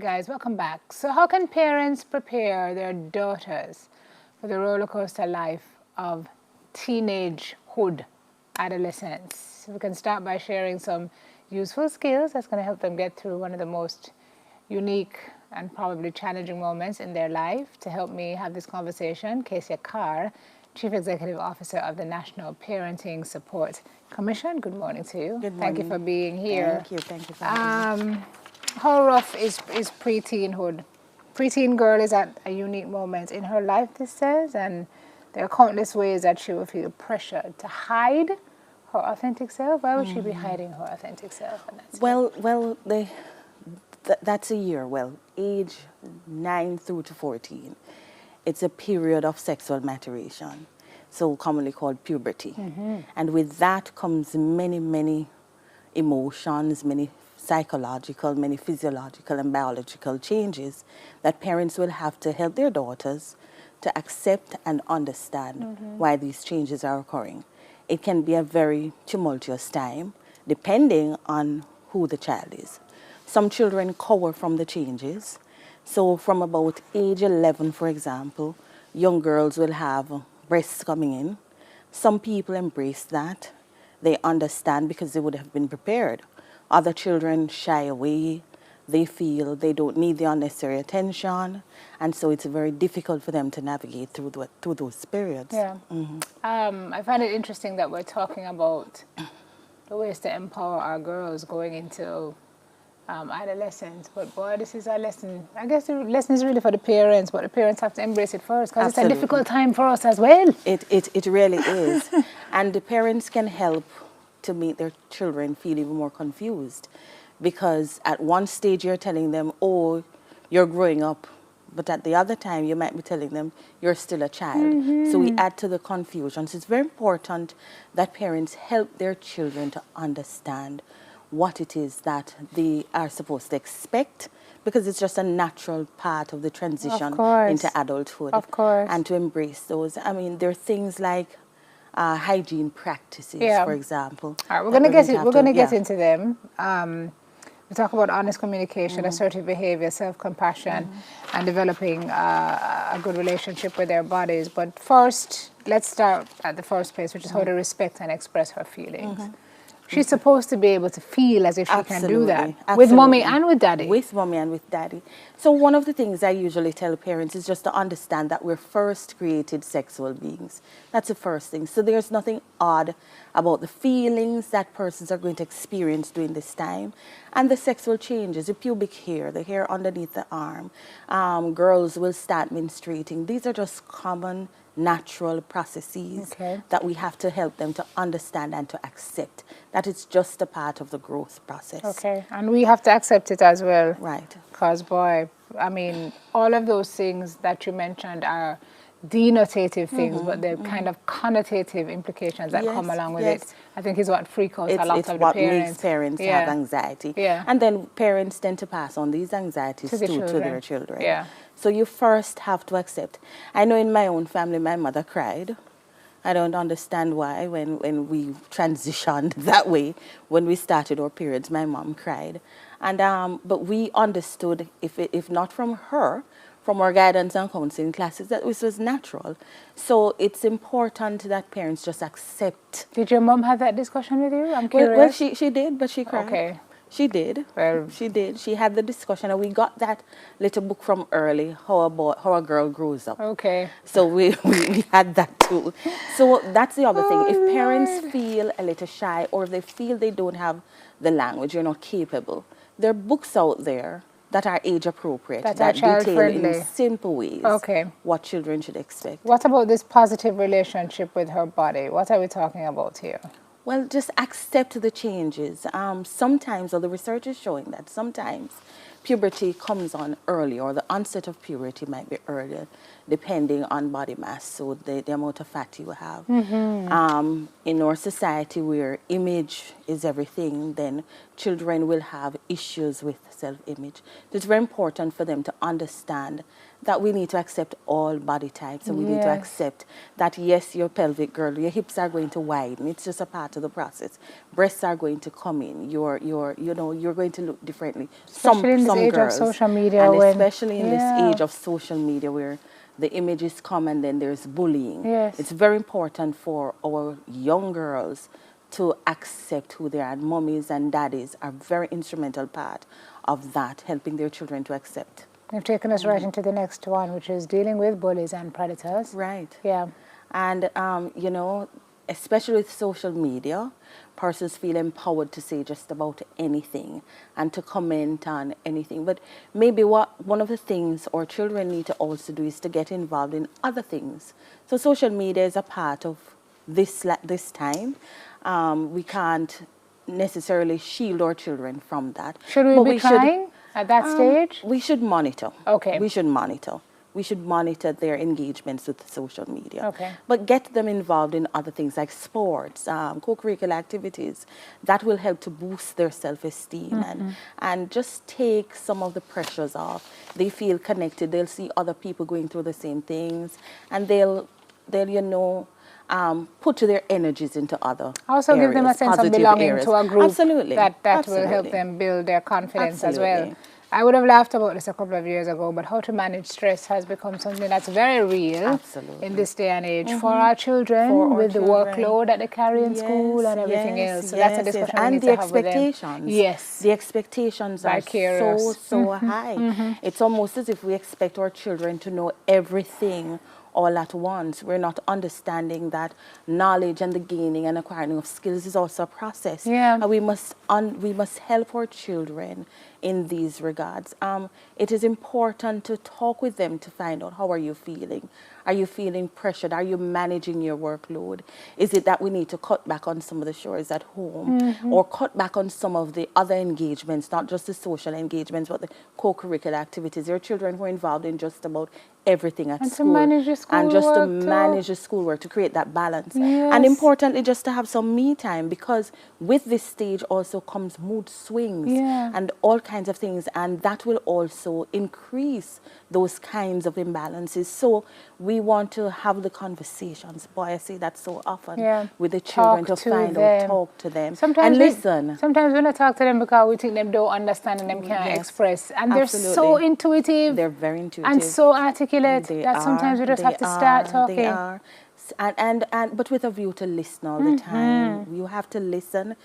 guys, welcome back. So how can parents prepare their daughters for the roller coaster life of teenagehood, adolescence? We can start by sharing some useful skills that's going to help them get through one of the most unique and probably challenging moments in their life. To help me have this conversation, Kaysia Kerr, Chief Executive Officer of the National Parenting Support Commission. Good morning to you. Good morning. Thank you for being here. Thank you for having me. How rough is pre-teenhood? Pre-teen girl is at a unique moment in her life, this says, and there are countless ways that she will feel pressure to hide her authentic self. Why would she be hiding her authentic self? That's a year. Well, age 9 through to 14. It's a period of sexual maturation, so commonly called puberty. And with that comes many emotions, many psychological, many physiological and biological changes that parents will have to help their daughters to accept and understand why these changes are occurring. It can be a very tumultuous time, depending on who the child is. Some children cower from the changes. So from about age 11, for example, young girls will have breasts coming in. Some people embrace that. They understand because they would have been prepared. Other children shy away. They feel they don't need the unnecessary attention. And so it's very difficult for them to navigate through those periods. Yeah. I find it interesting that we're talking about the ways to empower our girls going into adolescence, but boy, this is a lesson. I guess the lesson is really for the parents, but the parents have to embrace it first because it's a difficult time for us as well. It really is. And the parents can help to make their children feel even more confused, because at one stage you're telling them, oh, you're growing up, but at the other time you might be telling them you're still a child. So we add to the confusion. So it's very important that parents help their children to understand what it is that they are supposed to expect, because it's just a natural part of the transition into adulthood. Of course. And to embrace those. I mean, there are things like hygiene practices, for example. All right, we're going to get into them. We talk about honest communication, assertive behavior, self-compassion, and developing a good relationship with their bodies. But first, let's start at the first place, which is how to respect and express her feelings. She's supposed to be able to feel as if she can do that with mommy and with daddy. With mommy and with daddy. So one of the things I usually tell parents is just to understand that we're first created sexual beings. That's the first thing. So there's nothing odd about the feelings that persons are going to experience during this time. And the sexual changes, the pubic hair, the hair underneath the arm. Girls will start menstruating. These are just common natural processes that we have to help them to understand and to accept. That it's just a part of the growth process. Okay, and we have to accept it as well. Right. Because, boy, I mean, all of those things that you mentioned are denotative things, but they're kind of connotative implications that come along with it. I think is what freaks out a lot of the parents. It's what makes parents have anxiety. And then parents tend to pass on these anxieties to their children. Yeah. So you first have to accept. I know in my own family, my mother cried. I don't understand why when we transitioned that way, when we started our periods, my mom cried. And but we understood, if not from her, from our guidance and counseling classes, that this was natural. So it's important that parents just accept. Did your mom have that discussion with you? I'm curious. Well, she did, but she cried. Okay. She did. Well, she did. She had the discussion, and we got that little book from early, how a girl grows up. Okay. So we had that too. So that's the other thing. If parents feel a little shy, or if they feel they don't have the language, you're not capable, there are books out there that are age appropriate, that detail in simple ways what children should expect. What about this positive relationship with her body? What are we talking about here? Well, just accept the changes. Sometimes, or the research is showing that sometimes puberty comes on early, or the onset of puberty might be earlier, depending on body mass, so the amount of fat you have. In our society where image is everything, then children will have issues with self-image. It's very important for them to understand that we need to accept all body types, and we need to accept that, yes, your pelvic girdle, your hips are going to widen. It's just a part of the process. Breasts are going to come in. You're going to look differently. Especially in this age girls, of social media. And especially in this age of social media where the images come and then there's bullying. Yes. It's very important for our young girls to accept who they are. And mummies and daddies are a very instrumental part of that, helping their children to accept. You've taken us right into the next one, which is dealing with bullies and predators. Right. Yeah. And, you know, especially with social media, persons feel empowered to say just about anything and to comment on anything. But maybe one of the things our children need to also do is to get involved in other things. So social media is a part of this time. We can't necessarily shield our children from that. Should we be trying at that stage? We should monitor. Okay. We should monitor. We should monitor their engagements with social media. Okay. But get them involved in other things like sports, co-curricular activities. That will help to boost their self-esteem and just take some of the pressures off. They feel connected. They'll see other people going through the same things, and they'll you know, put their energies into other also areas, give them a sense of belonging to a group. Absolutely. That will help them build their confidence as well. I would have laughed about this a couple of years ago, but how to manage stress has become something that's very real in this day and age for our children, with the workload that they carry in school and everything else. So that's a discussion we need to have with them. Yes. The expectations are so high. It's almost as if we expect our children to know everything all at once. We're not understanding that knowledge and the gaining and acquiring of skills is also a process. And we must help our children in these regards. It is important to talk with them to find out, how are you feeling? Are you feeling pressured? Are you managing your workload? Is it that we need to cut back on some of the chores at home or cut back on some of the other engagements, not just the social engagements, but the co-curricular activities? There are children who are involved in just about everything at school. And just to manage the schoolwork, to create that balance. And importantly, just to have some me time, because with this stage also comes mood swings and all kinds of things, and that will also increase those kinds of imbalances. So we want to have the conversations. Boy, I say that so often with the children, to find out, talk to them, and listen. Sometimes when I talk to them, because we think them don't understand and them can't express, and they're so intuitive. They're very intuitive and so articulate that sometimes we just have to start talking. They are, but with a view to listen all the time. You have to listen.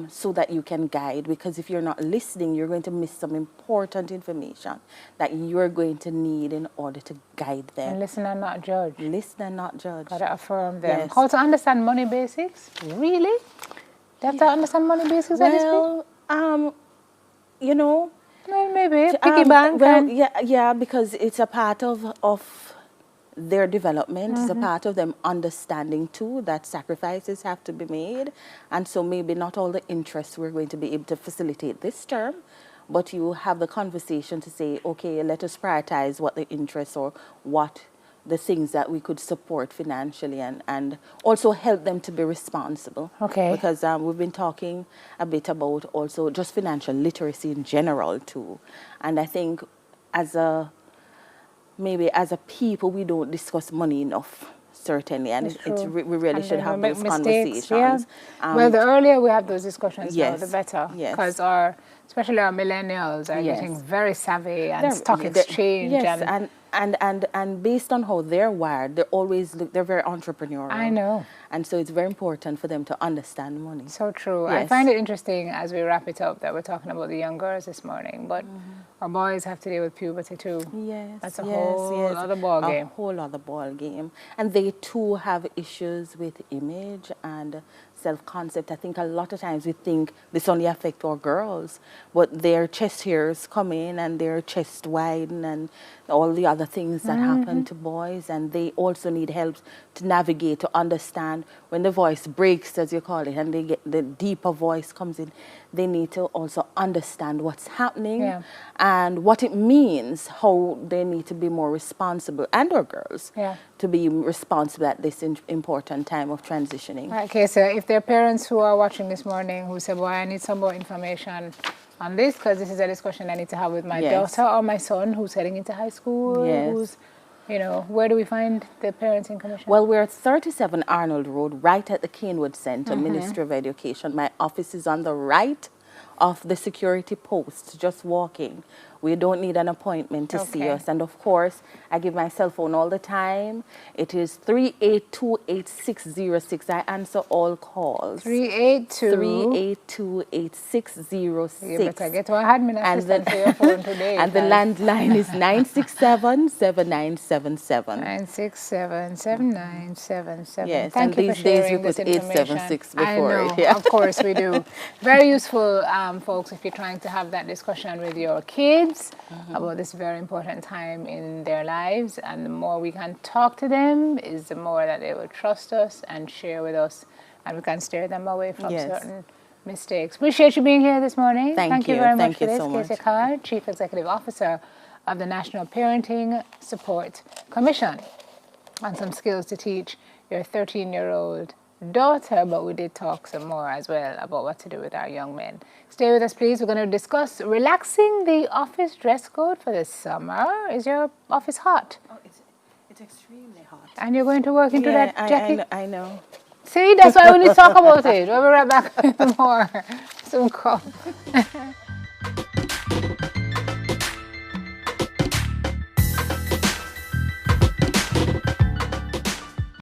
So that you can guide, because if you're not listening, you're going to miss some important information that you're going to need in order to guide them. And listen and not judge. Listen and not judge. Gotta affirm them. How to understand money basics? Really? They have to understand money basics at this point? You know. Well, maybe. Piggy bank. Well, yeah, because it's a part of their development. Is a part of them understanding too that sacrifices have to be made, and so maybe not all the interests we're going to be able to facilitate this term, but you have the conversation to say, okay, let us prioritize what the interests or what the things that we could support financially, and also help them to be responsible. Because we've been talking a bit about also just financial literacy in general too, and I think maybe as a people, we don't discuss money enough, certainly, and we really should have those conversations. Well, the earlier we have those discussions, the better, because especially our millennials are getting very savvy and stock exchange. And based on how they're wired, they're very entrepreneurial. I know. And so it's very important for them to understand money. So true. I find it interesting as we wrap it up that we're talking about the young girls this morning, but our boys have to deal with puberty too. That's a whole other ball game. A whole other ball game. And they too have issues with image and self-concept. I think a lot of times we think this only affects our girls, but their chest hairs come in and their chest widen and all the other things that happen to boys, and they also need help to navigate, to understand when the voice breaks, as you call it, and they get the deeper voice comes in. They need to also understand what's happening and what it means, how they need to be more responsible, and our girls to be responsible at this important time of transitioning. Okay, so if there are parents who are watching this morning who say, well, I need some more information, on this, because this is a discussion I need to have with my Yes. daughter or my son who's heading into high school. Yes. Who's, where do we find the Parenting Commission? Well, we're at 37 Arnold Road, right at the Canewood Center, Ministry of Education. My office is on the right of the security post, just walking. We don't need an appointment to see us. And of course, I give my cell phone all the time. It is 382-8606. I answer all calls. 382-8606. You better get to a admin assistant for your phone today. And the landline is 967-7977. 967-7977. Yes, Thank and you these for days we sharing put this information. 876 before. I know, Yeah. of course we do. Very useful, folks, if you're trying to have that discussion with your kids about this very important time in their lives. And the more we can talk to them is the more that they will trust us and share with us, and we can steer them away from certain mistakes. Appreciate you being here this morning. Thank you. You very much Thank for you this. so much. Kaysia Kerr, Chief Executive Officer of the National Parenting Support Commission, on some skills to teach your 13-year-old daughter, but we did talk some more as well about what to do with our young men. Stay with us, please. We're going to discuss relaxing the office dress code for the summer. Is your office hot? Oh, it's extremely hot. And you're going to work into that, Jackie? I know. See, that's why we need to talk about it. We'll be right back with more. Soon come.